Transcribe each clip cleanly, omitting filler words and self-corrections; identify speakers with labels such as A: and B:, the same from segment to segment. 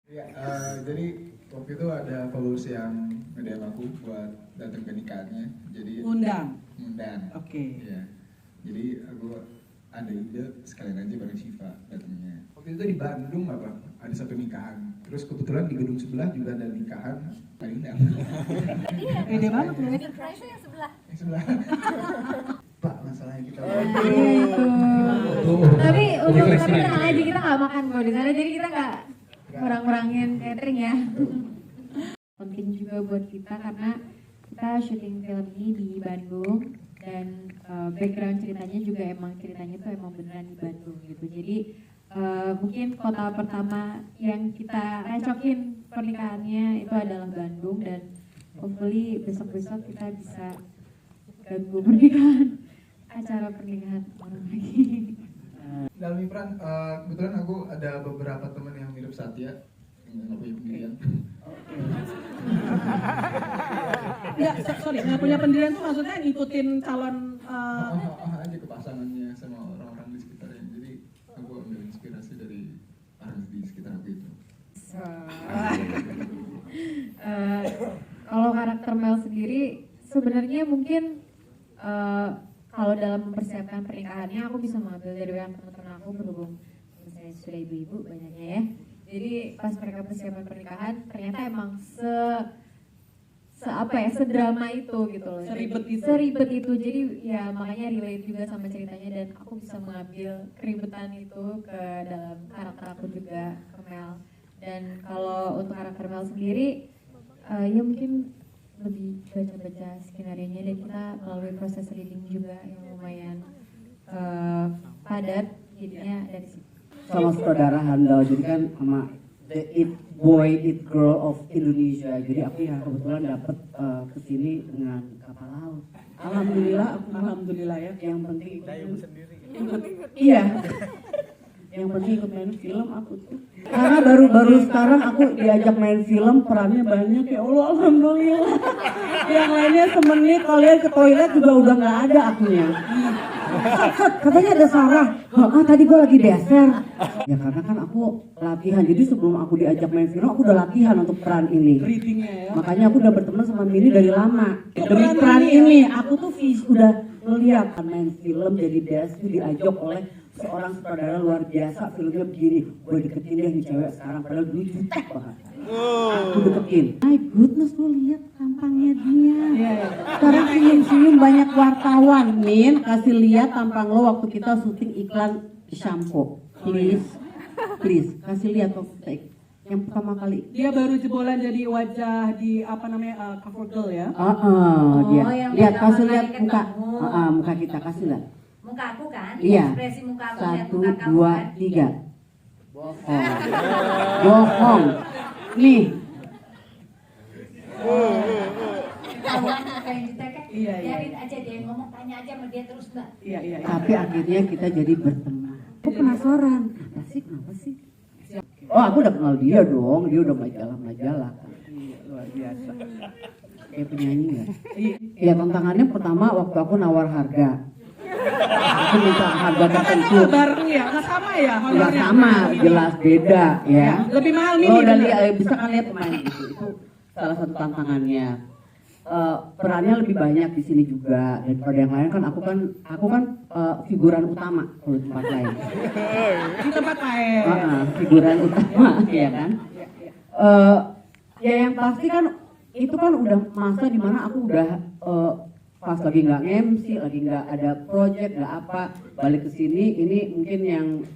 A: Ya, jadi waktu itu ada followers yang nge-DM aku buat datang ke nikahannya. Jadi
B: Undang.
A: Oke. Ya. Jadi aku ada ide sekalian aja bareng Shiva datangnya. Waktu itu di Bandung apa? Ada satu nikahan. Terus kebetulan di gedung sebelah juga ada nikahan. Undang.
B: Beda banget loh.
C: Wedding price yang sebelah.
A: Yang sebelah. Pak, masalahnya kita.
C: Tapi tenang aja, kita nggak makan kok di sana, jadi kita nggak kurang-kurangin catering ya. Penting juga buat kita karena kita syuting film ini di Bandung dan background ceritanya juga ceritanya tuh emang beneran di Bandung gitu. Jadi mungkin kota pertama yang kita recokin pernikahannya itu adalah Bandung, dan hopefully besok-besok kita bisa ganggu acara pernikahan orang lagi.
A: Dalam Imran, kebetulan aku ada beberapa teman yang mirip Satya yang nggak punya pendirian.
B: Nggak punya pendirian tuh maksudnya ngikutin calon
A: Aja ke pasangannya sama orang-orang di sekitarnya. Jadi aku ambil inspirasi dari orang di sekitar aku itu.
C: Kalau karakter Mel sendiri sebenarnya mungkin kalau dalam mempersiapkan pernikahannya aku bisa mengambil dari yang teman-teman aku, berhubung saya sudah ibu-ibu banyaknya ya. Jadi pas mereka persiapan pernikahan ternyata emang sedrama itu gitu loh. Seribet itu. Jadi ya makanya relate juga sama ceritanya, dan aku bisa mengambil keribetan itu ke dalam karakter aku juga, ke Mel. Dan kalau untuk karakter Mel sendiri ya mungkin lebih baca-baca skenario-nya, dan kita melalui proses reading juga yang lumayan padat, jadinya dari situ.
D: Sama saudara Handal, jadi kan sama the it boy, it girl of Indonesia. Jadi aku yang kebetulan dapat kesini dengan kapal laut. Alhamdulillah ya. Yang penting iya. Yang penting ikut main film aku tuh. Karena baru sekarang aku diajak main film, perannya banyak, ya Allah, alhamdulillah. Yang lainnya semenit kalian ke toilet juga udah nggak ada akunya. Katanya ada Sarah. Tadi gue lagi beser. Ya karena kan aku latihan, jadi sebelum aku diajak main film aku udah latihan untuk peran ini.
B: ya.
D: Makanya aku udah berteman sama Miri dari lama. Demi peran ini aku tuh udah ngeliat main film jadi Des diajak oleh seorang sutradara luar biasa, filmnya begini, gue deketin deh nih cewek sekarang, padahal dulu jutek banget. Aku deketin. My goodness, lu lihat tampangnya dia. Sekarang senyum-senyum banyak wartawan. Min, kasih lihat tampang lo waktu kita syuting iklan shampoo. Please, kasih lihat waktu kita yang pertama kali.
B: Dia baru jebolan jadi wajah di cover girl ya.
D: Dia.
C: yang
D: Lihat, kasih
C: pertama
D: lihat
C: kali
D: muka.
C: ketemu.
D: Muka kita, kasih lihat.
C: Muka aku kan?
D: Iya.
C: Ekspresi muka aku lihat
D: 1,
C: muka kamu
D: 2,
C: kan?
D: 3. Bohong. Nih.
C: Ketahuan apa yang ditekan?
B: Iya.
C: Biarin aja dia ngomong, tanya aja sama dia terus mbak.
B: Iya.
D: Tapi akhirnya kita jadi berteman. Aku penasaran. Kenapa sih? Oh, aku udah kenal dia dong. Dia udah majalah-majalah kan.
B: Luar biasa.
D: Kayak penyanyi nggak? Ya tantangannya pertama waktu aku nawar harga. Aku minta harga tertentu.
B: Baru ya, nggak sama ya?
D: Nggak sama, jelas beda ya.
B: Lebih mahal nih.
D: Lo udah bisa kan lihat pemain gitu. Itu salah satu tantangannya. Perannya lebih banyak di sini juga daripada yang lain kan. Aku kan figuran utama kalau di tempat lain.
B: Di tempat lain.
D: Figuran utama ya kan. Ya yang pasti kan itu kan udah masa dimana aku udah pas lagi nggak MC, lagi nggak ada project, nggak apa, balik ke sini ini mungkin yang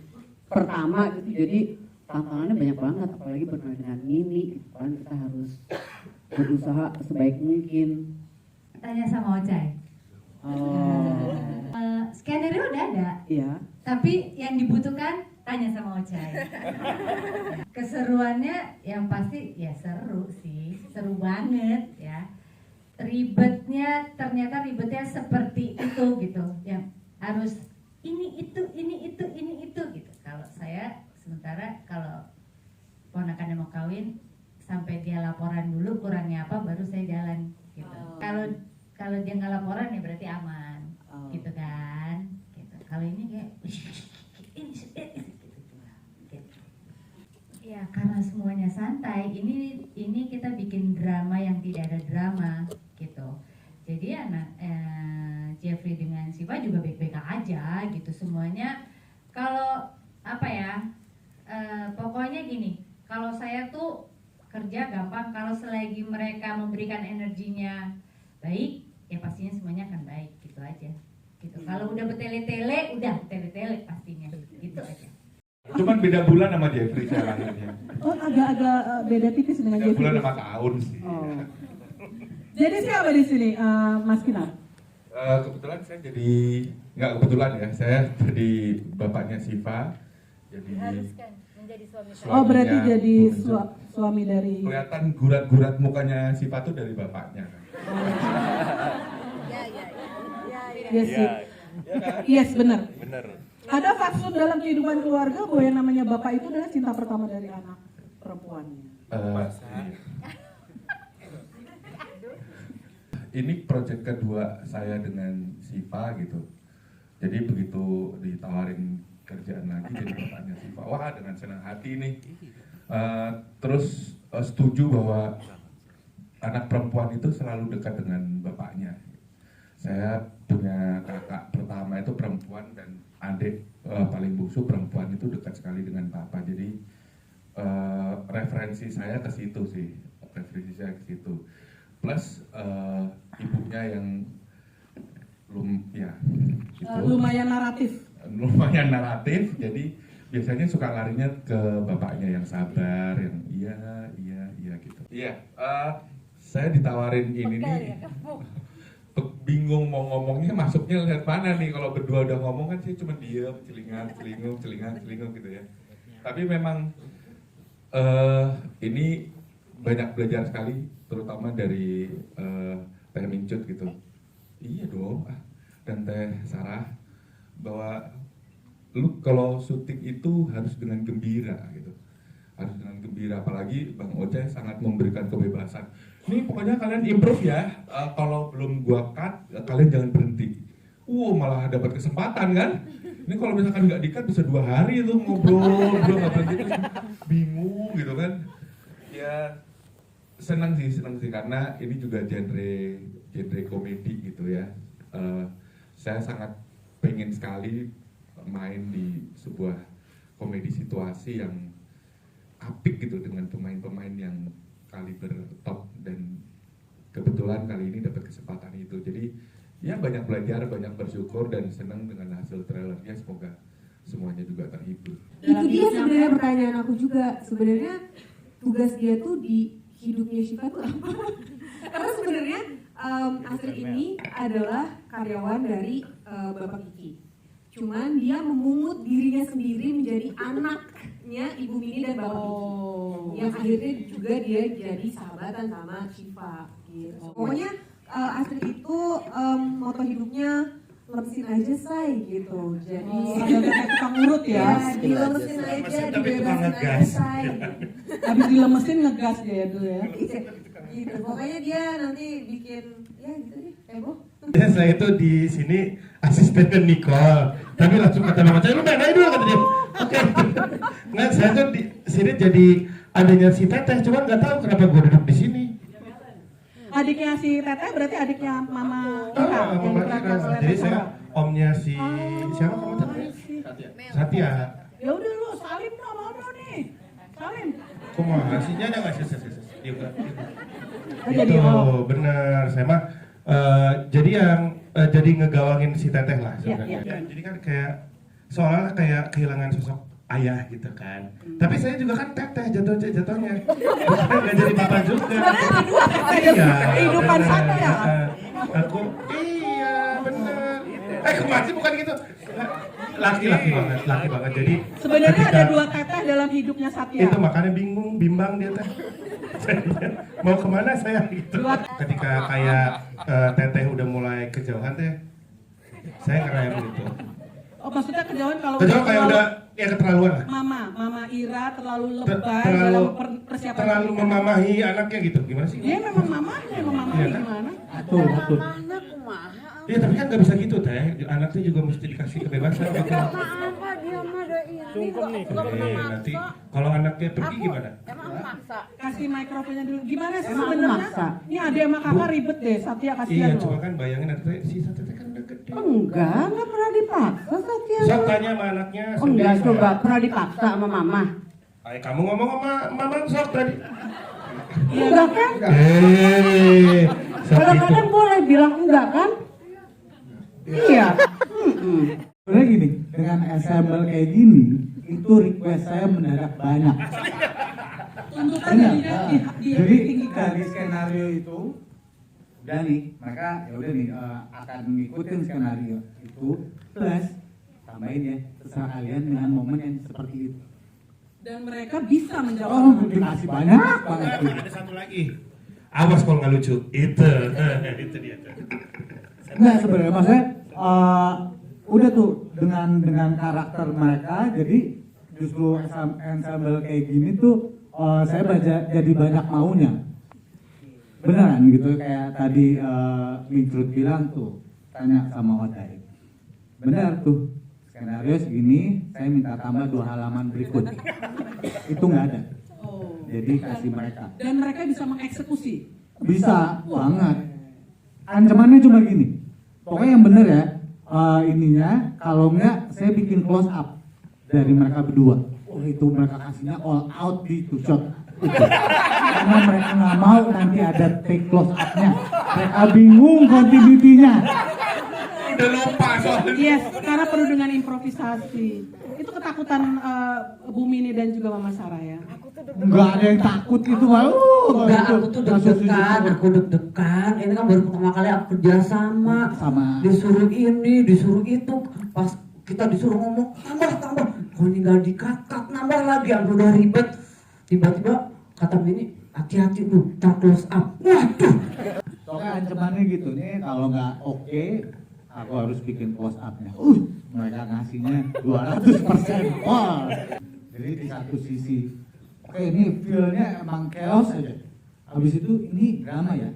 D: pertama gitu, jadi tantangannya banyak banget, apalagi bermain dengan Mimi gitu kan, kita harus berusaha sebaik mungkin.
C: Tanya sama Ocai. Skenario udah ada.
D: Iya.
C: Tapi yang dibutuhkan tanya sama Ocai. Keseruannya yang pasti ya seru sih, seru banget ya. Ternyata ribetnya seperti itu gitu, yang harus ini itu gitu. Kalau saya sementara kalau ponakannya mau kawin sampai dia laporan dulu kurangnya apa baru saya jalan gitu. Kalau dia nggak laporan ya berarti aman gitu kan. Gitu. Kalau ini kayak ini gitu.
E: Ya, karena semuanya santai, ini kita bikin drama yang tidak ada drama gitu. Jadi Jeffrey dengan Siva juga baik-baik aja gitu semuanya. Kalau apa ya, pokoknya gini, kalau saya tuh kerja gampang, kalau selagi mereka memberikan energinya baik, ya pastinya semuanya akan baik gitu aja. Gitu. Kalau udah bertele-tele, udah tele-tele pastinya, gitu aja.
F: Cuman beda bulan sama Jeffrey saya lahirnya.
B: Oh, agak beda tipis dengan
F: Beda
B: Jeffrey.
F: bulan sama tahun sih.
B: Oh. Jadi siapa di sini, Mas Kinar?
F: Kebetulan saya jadi, nggak kebetulan ya, saya jadi bapaknya Siva. Jadi
E: Diharuskan menjadi suami saya.
B: Oh, berarti
F: Suaminya
B: jadi
F: Bu Menjo.
B: suami dari.
F: Kelihatan gurat-gurat mukanya Siva tuh dari bapaknya.
B: Yes,
F: Iya.
B: yes, benar.
F: Bener.
B: Ada faksun dalam kehidupan keluarga bahwa yang namanya bapak itu adalah cinta pertama dari anak perempuannya.
F: Ini proyek kedua saya dengan Siva gitu. Jadi begitu ditawarin kerjaan lagi jadi bapaknya Siva, wah dengan senang hati nih. Terus setuju bahwa anak perempuan itu selalu dekat dengan bapaknya. Saya punya kakak pertama itu perempuan dan adik paling bungsu perempuan itu dekat sekali dengan papa. Jadi referensi saya ke situ sih, referensi saya ke situ. Plus ibunya yang
B: Lumayan naratif.
F: lumayan naratif, jadi biasanya suka larinya ke bapaknya yang sabar, yang iya gitu. Iya, saya ditawarin ini nih, bingung mau ngomongnya masuknya lihat mana nih. Kalau berdua udah ngomong kan sih cuma diam, celingan gitu ya. Tapi memang ini banyak belajar sekali, terutama dari Teh Mincut gitu. Iya dong, dan Teh Sarah, bahwa lu kalau syuting itu harus dengan gembira gitu, harus dengan gembira. Apalagi Bang Oce sangat memberikan kebebasan. Ini pokoknya kalian improve ya, kalau belum gua cut kalian jangan berhenti. Malah dapat kesempatan kan. Ini kalau misalkan nggak di-cut bisa 2 hari itu ngobrol nggak berhenti, bingung gitu kan. Ya senang sih karena ini juga genre komedi gitu ya. Saya sangat pengen sekali main di sebuah komedi situasi yang apik gitu dengan pemain-pemain yang kaliber top, dan kebetulan kali ini dapat kesempatan itu. Jadi ya banyak belajar, banyak bersyukur dan senang dengan hasil trailernya. Semoga semuanya juga terhibur.
G: Itu dia sebenarnya pertanyaan aku juga. Sebenarnya tugas dia tuh di hidupnya Syifa tuh apa? Karena sebenarnya Astrid ini adalah karyawan dari Bapak Kiki. Cuman dia memungut dirinya sendiri menjadi anaknya Ibu Mini dan Bapak Kiki. Yang akhirnya juga dia jadi sahabatan sama Syifa gitu. Pokoknya Astrid itu moto hidupnya lemesin aja say gitu. Jadi
B: Ada tukang urut ya.
G: dilemesin aja,
H: tapi tukang
G: dibebasin aja
H: ngegas.
G: say.
B: Habis dilemesin ngegas dia dulu ya.
G: Gitu. Pokoknya dia nanti bikin ya gitu deh, heboh.
H: Ya, saya itu di sini asistennya Nicole, tapi langsung kata mama saya, lu main dulu kata dia. Oke. Nah, saya tuh di sini jadi adanya si Teteh, cuma nggak tahu kenapa gue duduk di sini.
B: Adiknya si Teteh berarti adiknya Mama Ira yang
H: Mama
B: diperankan
H: Ira.
B: oleh
H: Jadi
B: Teh
H: saya
B: Sarah.
H: omnya si siapa kamu tadi? Satya.
B: Ya udah lu salim dong sama Om nih. Salim.
H: Kumaha sih? Ada nggak sih? Dia nggak.
B: Jadi
H: Itu benar. Saya mah jadi yang jadi ngegawangin si Teteh lah sebenarnya.
B: Iya.
H: Jadi kan kayak seolah kayak kehilangan sosok ayah gitu kan. Tapi saya juga kan Teteh jatuhnya. Bukan nggak jadi papa juga.
B: kehidupan
H: benar.
B: Satya.
H: Aku iya benar. Kemana sih bukan gitu. Laki banget. Jadi
B: Sebenarnya
H: ketika-
B: ada 2 Teteh dalam hidupnya Satya.
H: itu makanya bimbang dia teh. Mau kemana saya gitu. Ketika kayak Teteh udah mulai kejauhan teh, saya ngerem gitu.
B: Oh, maksudnya kejauhan kalau
H: Kejauhan kayak
B: terlalu-
H: udah ya keterlaluan lah.
B: Mama Ira terlalu lebay
H: Terlalu
B: dalam persiapan
H: terlalu
B: pernikahan.
H: memamahi anaknya gitu. Gimana sih?
B: Dia memang mamanya,
H: Iya kan?
B: gimana?
D: Betul.
I: Mana kumaha
H: Iya tapi kan nggak bisa gitu teh, anaknya juga mesti dikasih kebebasan gitu. Nanti kalau anaknya pergi gimana?
B: Kasih mikrofonnya dulu. Gimana sih
D: Emang aku
B: sebenarnya?
D: maksa?
B: Ini adek sama kakak ribet deh, Satya kasihan
H: Iya
B: loh.
H: cuma kan bayangin nanti si Satya kan udah gede.
D: Enggak pernah dipaksa Satya.
H: Sok tanya sama anaknya.
D: Enggak,
H: sendiri,
D: coba
H: Pak.
D: pernah dipaksa sama mama.
H: Ay, kamu ngomong sama mama sok tadi.
D: Enggak kan?
H: Sok
D: Kadang-kadang
H: itu.
D: boleh bilang enggak kan? Iya.
I: Sebenarnya gini, dengan ensemble kayak gini, itu request saya mendadak banyak.
B: Tuntutan
I: Benar.
B: jadinya
I: Jadi
B: ditinggikan.
I: dari skenario itu, udah nih, mereka ya udah nih akan ngikutin skenario itu, plus tambahin ya, terserah kalian dengan momen yang seperti itu.
B: Dan mereka bisa
I: Oh,
B: menjawab.
I: dikasih banyak banget.
H: Ada satu lagi. Awas kalau nggak lucu. Itu dia tuh.
I: Enggak sebenarnya maksudnya udah tuh dengan karakter mereka, jadi justru ensemble kayak gini tuh saya jadi banyak maunya. Beneran gitu kayak tadi Mintrud bilang tuh, tanya sama Oday. Bener tuh, skenario segini, saya minta tambah 2 halaman berikut. Itu nggak ada.
B: Oh.
I: Jadi kasih mereka.
B: Dan mereka bisa mengeksekusi.
I: Bisa banget. Ancamannya cuma gini. Pokoknya yang bener ya, ininya kalau enggak saya bikin close up dari mereka berdua. Oh itu mereka kasihnya all out di two shot. Karena mereka nggak mau nanti ada take close up-nya. Mereka bingung continuity-nya.
H: Udah lupa soalnya.
B: Yes, karena penuh dengan improvisasi. Itu ketakutan Bu Mini dan juga Mama Sarah ya.
I: Nggak ada yang takut itu malu.
D: Enggak, aku tuh deg-degan. Ini kan baru pertama kali aku kerja sama. Disuruh ini, disuruh itu. Pas kita disuruh ngomong, tambah. Kalau ini nggak dikat, nambah lagi. Aku udah ribet. Tiba-tiba kata Mini, hati-hati lu, tak close up. Waduh.
I: Soalnya ancamannya gitu nih, kalau nggak oke, aku harus bikin close up-nya. Mereka ngasihnya 200%. Wah. Jadi di satu sisi, oke ini feel-nya emang chaos aja. Habis itu ini drama ya.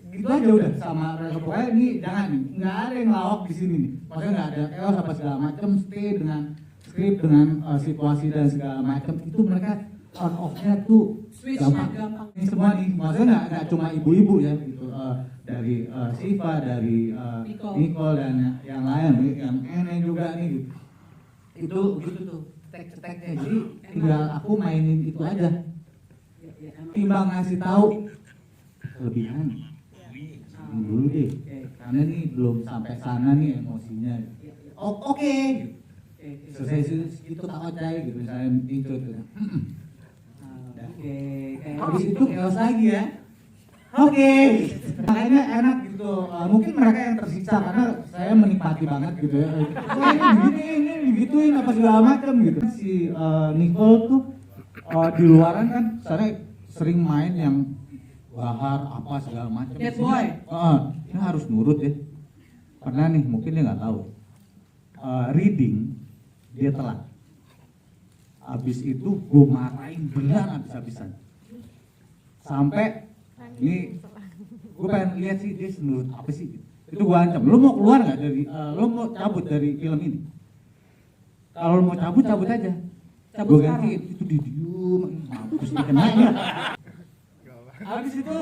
I: Gitu aja udah sama pokoknya ini jangan nih, nggak ada yang lawak di sini nih. Maksudnya nggak ada chaos apa segala macam, stay dengan skrip dengan situasi dan segala macam itu mereka on off-nya tuh
B: Switch-nya
I: gampang. Ini semua nih, maksudnya nggak cuma ibu-ibu ya gitu. Dari Siva, dari Nicole dan yang lain, yang Ene juga nih gitu. Itu gitu tuh cetek-ceteknya, jadi tinggal aku mainin itu aja. Timbang ngasih tahu kelebihan. Dulu deh, karena nih belum sampai sana nih emosinya. Oke. Selesai itu tak Ocai gitu, misalnya itu tuh. Oke, habis itu chaos lagi ya. Oke, makanya enak gitu. Mungkin mereka yang tersiksa karena saya menikmati banget gitu ya. Ini digituin apa segala macam gitu. Si Nicole tuh di luaran kan saya sering main yang bahar apa segala macam.
B: Bad boy.
I: Ini harus nurut ya. Pernah nih, mungkin dia nggak tahu. Reading dia telat. Abis itu gue marahin benar habis-habisan. Sampai ini gue pengen lihat sih dia senurut apa sih. Itu gue ancam, lo mau keluar nggak dari, lo mau cabut dari film ini? Kalau mau cabut aja. Gue ganti itu di diem, mampus dikenanya. Habis itu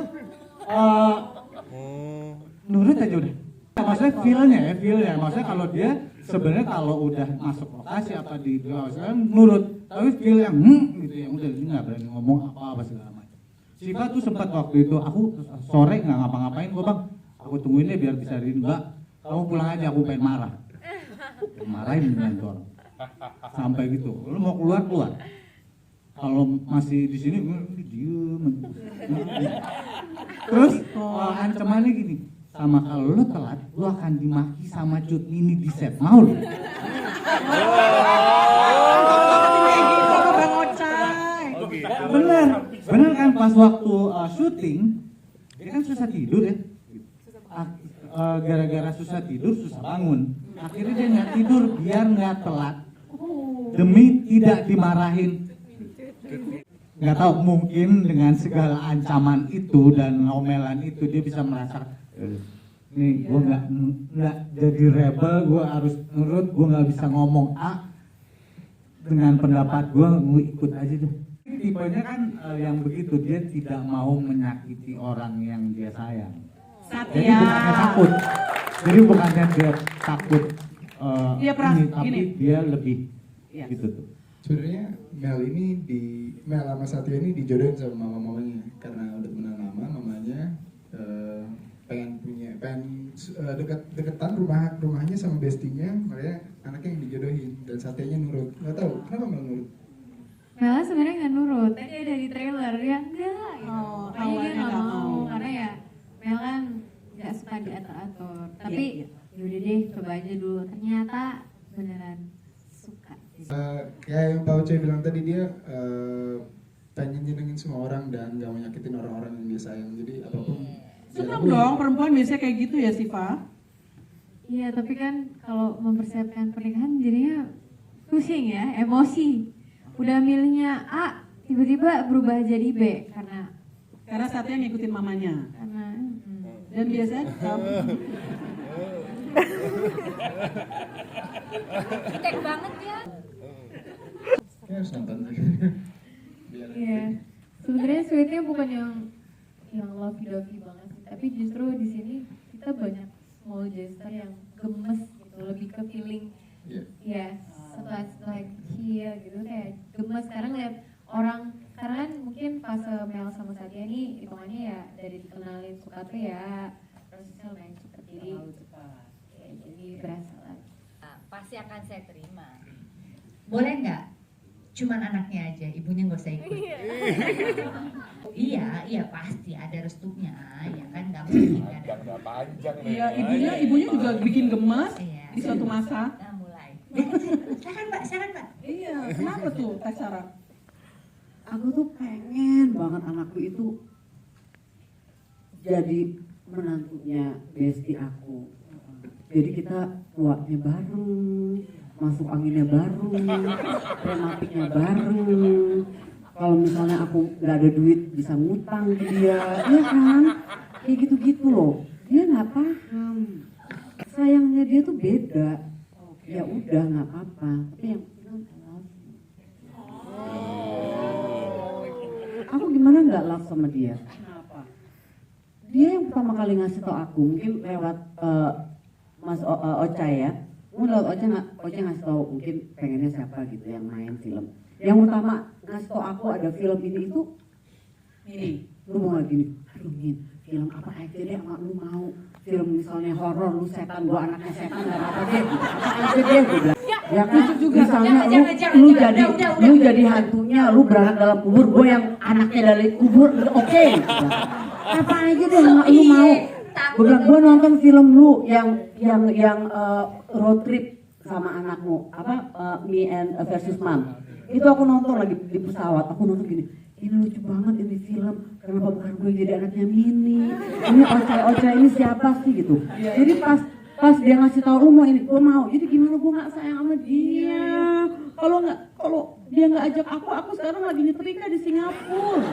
I: nurut aja udah. Maksudnya feel-nya. Maksudnya kalau dia sebenarnya kalau udah masuk lokasi apa di luar nurut, tapi feel yang gitu yang udah nggak berani ngomong apa segala macam. Siva tuh sempat waktu itu aku sore nggak ngapa-ngapain gue bang, aku tungguin deh biar bisa reading. Mbak, kamu pulang aja, aku pengen marah. Marahin dengan tuh orang. Sampai gitu, lu mau keluar. Kalau masih di sini diem. Terus ancamannya gini, sama kalau lu telat, lu akan dimaki sama Cut Mini di set. Mau lu? Bener kan pas waktu syuting, dia kan susah tidur ya. Gara-gara susah tidur, susah bangun. Akhirnya dia nggak tidur biar nggak telat. Demi tidak dimarahin. Nggak tahu, mungkin dengan segala ancaman itu dan omelan itu dia bisa merasa nih gue nggak jadi rebel, gue harus nurut, gue nggak bisa ngomong A dengan pendapat gue ikut aja deh. Tipenya kan yang begitu, dia tidak mau menyakiti orang yang dia sayang. Jadi bukannya takut, dia takut tapi dia lebih gitu tuh.
A: Sebenarnya Mel sama Satya ini dijodohin sama mamanya karena udah kenal lama. Mamanya pengen deketan rumahnya sama bestinya, makanya anaknya yang dijodohin dan Satyanya nurut. Nggak tahu kenapa Mel nurut.
C: Mel sebenarnya nggak nurut, tadi ada di trailer ya enggak. Kayaknya dia nggak mau karena ya Mel kan nggak suka diatur-atur. Tapi yaudah deh coba aja dulu. Ternyata beneran suka.
A: Kayak yang Pak Uce bilang tadi, dia pengen nyenengin semua orang dan gak mau nyakitin orang-orang yang dia sayang. Jadi apapun.
B: Senang dong, perempuan biasanya kayak gitu ya Siva.
C: Iya, tapi kan kalau mempersiapkan pernikahan jadinya pusing ya, emosi. Udah milihnya A, tiba-tiba berubah jadi B karena
B: Satya ngikutin mamanya. Dan biasanya
E: Cek banget ya.
A: Ya harus nonton.
C: Iya. Sebenarnya sweetnya bukan yang lovey-dovey banget sih, tapi justru di sini kita banyak small gesture yang gemes gitu, lebih ke feeling ya setelah kecil gitu kayak gemes. Sekarang lihat orang, karena kan mungkin fase Mel sama Satya ini hitungannya ya dari dikenalin suka tuh ya prosesnya lumayan cepet, jadi berasa lah.
E: Pasti akan saya terima. Boleh nggak? Cuman anaknya aja, ibunya nggak usah ikut. Iya pasti ada restunya, ya kan nggak mungkin kan.
B: Iya, ibunya juga bikin gemas di suatu masa.
E: Nah mulai. Silakan Mbak.
B: Iya, kenapa tuh Teh Sarah?
D: Aku tuh pengen banget anakku itu jadi menantunya besti aku. Jadi kita tuanya bareng, masuk anginnya bareng, rematiknya bareng. Kalau misalnya aku nggak ada duit bisa ngutang ke dia, ya kan? Kayak gitu-gitu loh. Dia nggak paham. Sayangnya dia tuh beda. Ya udah nggak apa-apa. Tapi yang aku gimana nggak love sama dia? Kenapa? Dia yang pertama kali ngasih tau aku, mungkin lewat Mas Ocha ya. Mungkin lewat Ocha ngasih tau mungkin pengennya siapa gitu yang main film. Yang utama ngasih tau aku ada film ini itu. Ini, lu mau lagi nih? Aduh Min, film apa aja deh yang lu mau? Film misalnya horor, lu setan, gua anaknya setan, gak apa deh. Apa aja deh, gue bilang. Ya kan misalnya lu jadi hantunya, lu berangkat dalam kubur, gue yang anaknya dari kubur, oke. Apa aja deh yang lu mau. Gue bilang, gue nonton film lu yang road trip sama anakmu, Me and versus Mom. Itu aku nonton lagi di pesawat, aku nonton gini, ini lucu banget ini film, kenapa bukan gue yang jadi anaknya Mini, ini Ocha ini siapa sih gitu. Jadi pas dia ngasih tahu lu mau ini, gue mau. Jadi gimana gue nggak sayang sama dia? Kalau dia nggak ajak aku sekarang lagi nyetrika di Singapura.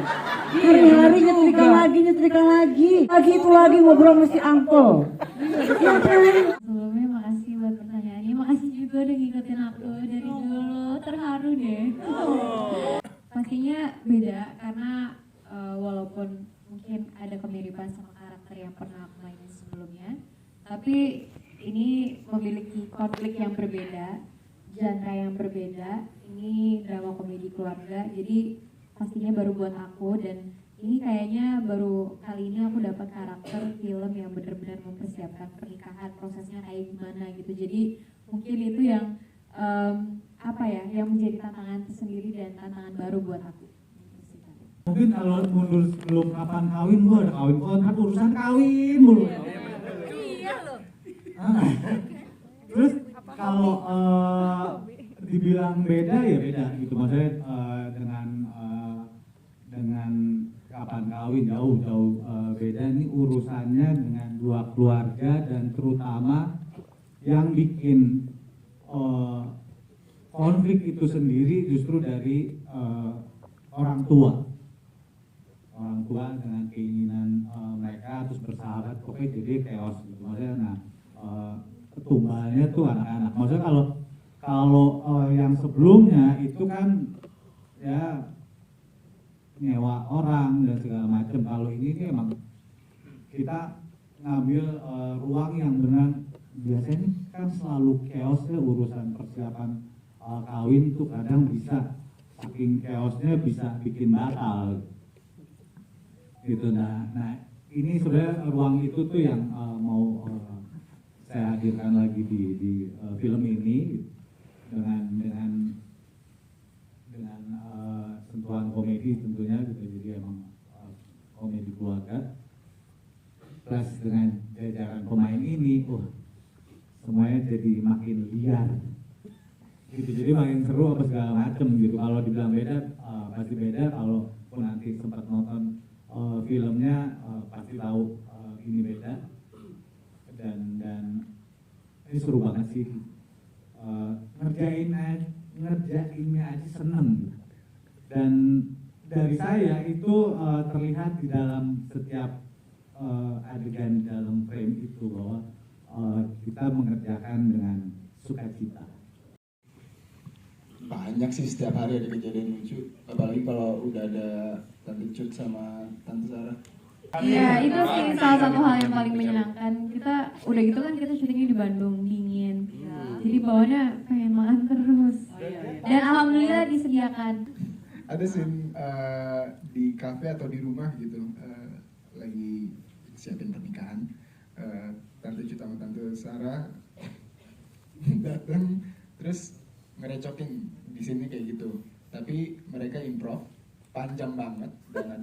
D: Hari-hari nyetrika lagi itu lagi ngobrol sama si Uncle.
C: Sebelumnya makasih buat pertanyaannya, makasih juga udah ngikutin aku dari dulu, terharu deh. Pastinya beda karena walaupun mungkin ada kemiripan sama karakter yang pernah aku mainin sebelumnya, tapi ini memiliki konflik yang berbeda, genre yang berbeda. Ini drama komedi keluarga, jadi pastinya baru buat aku, dan ini kayaknya baru kali ini aku dapat karakter film yang benar-benar mempersiapkan pernikahan, prosesnya kayak gimana gitu. Jadi mungkin itu yang yang menjadi tantangan tersendiri dan tantangan baru buat aku.
I: Mungkin kalau mundur sebelum kapan kawin, gua ada kawin kontrak, urusan kawin mulu.
E: Iya loh.
I: Terus kalau dibilang beda ya beda gitu, maksudnya dengan kapan kawin jauh beda. Ini urusannya dengan dua keluarga dan terutama yang bikin konflik itu sendiri justru dari orang tua orang tua dengan keinginan mereka terus bersahabat, pokoknya jadi chaos gitu. Maksudnya nah tumbalnya tuh anak-anak. Maksudnya kalau yang sebelumnya itu kan ya nyewa orang dan segala macam. Kalau ini emang kita ngambil ruang yang benar. Biasanya kan selalu chaosnya urusan persiapan kawin tuh kadang bisa saking chaosnya bisa bikin batal gitu. Nah ini sebenarnya ruang itu tuh yang mau saya hadirkan lagi di film ini dengan sentuhan komedi tentunya gitu. Jadi emang komedi keluarga plus dengan jajaran pemain ini semuanya jadi makin liar gitu, jadi makin seru apa segala macem gitu. Kalau dibilang beda pasti beda, kalau pun nanti sempat nonton filmnya pasti tahu ini beda. Dan ini seru banget sih, ngerjainnya aja seneng. Dan dari saya itu terlihat di dalam setiap adegan dalam frame itu bahwa kita mengerjakan dengan sukacita.
A: Banyak sih, setiap hari ada kejadian lucu, apalagi kalau udah ada Tante Cut sama Tante Sarah.
C: Iya, itu sih salah satu hal yang paling menyenangkan. Kita udah gitu kan kita syutingnya di Bandung, dingin. Jadi bawaannya pengen makan terus. Dan alhamdulillah disediakan.
A: Ada scene di kafe atau di rumah gitu, lagi siapin pernikahan. Tante Cut sama Tante Sarah datang terus ngerecokin di sini kayak gitu, tapi mereka improv panjang banget dan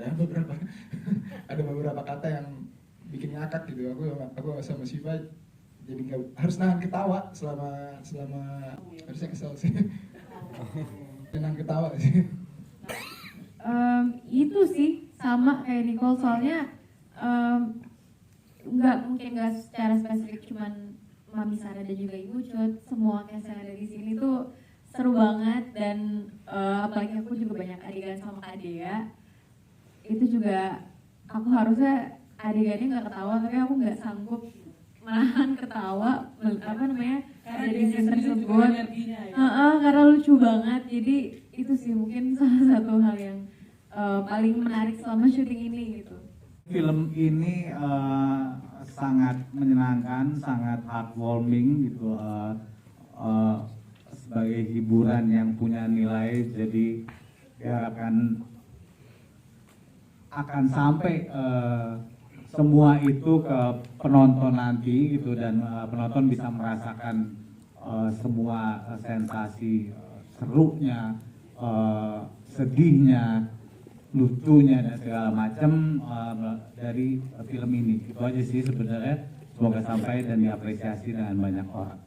A: ada beberapa kata yang bikin ngakak gitu. Aku sama Siva jadi nggak harus nahan ketawa selama harusnya kesel sih. Nahan ketawa sih.
C: Itu sih sama kayak Nicole, soalnya nggak secara spesifik cuman Mami Sarah dan juga Ibu Cut, semua cast yang ada di sini tuh seru banget. Dan apalagi aku juga banyak adegan sama Kak Dea, itu juga aku harusnya adegannya nggak ketawa, tapi aku nggak sanggup menahan ketawa karena di scene tersebut karena lucu banget. Jadi itu sih mungkin salah satu hal yang paling menarik selama syuting ini gitu.
I: Film ini sangat menyenangkan, sangat heartwarming gitu, sebagai hiburan yang punya nilai. Jadi diharapkan akan sampai semua itu ke penonton nanti gitu, dan penonton bisa merasakan semua sensasi serunya, sedihnya, lucunya dan segala macam dari film ini. Itu aja sih sebenarnya, semoga sampai dan diapresiasi dengan banyak orang.